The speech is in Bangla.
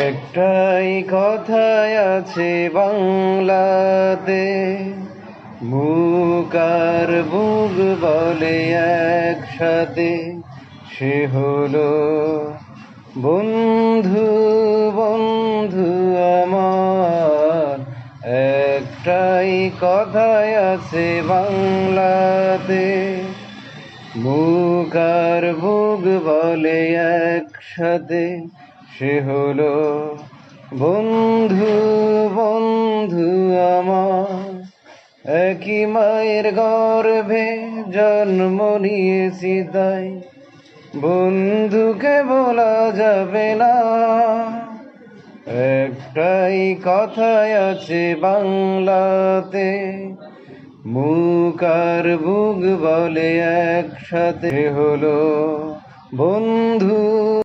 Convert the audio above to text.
একটাই কথাই আছে বাংলাতে, বুক আর বুক বলে একসাথে, সে হলো বন্ধু। বন্ধু আমার, একটাই কথাই আছে বাংলাতে, বুক আর বুক বলে একসাথে, সে হলো বন্ধু। বন্ধু আমার, একই মায়ের গর্ভে জন্ম নিয়েছি, তাই বন্ধুকে বলা যাবে না। একটাই কথাই আছে বাংলাতে, মুখ আর বুক বলে একসাথে, হলো বন্ধু।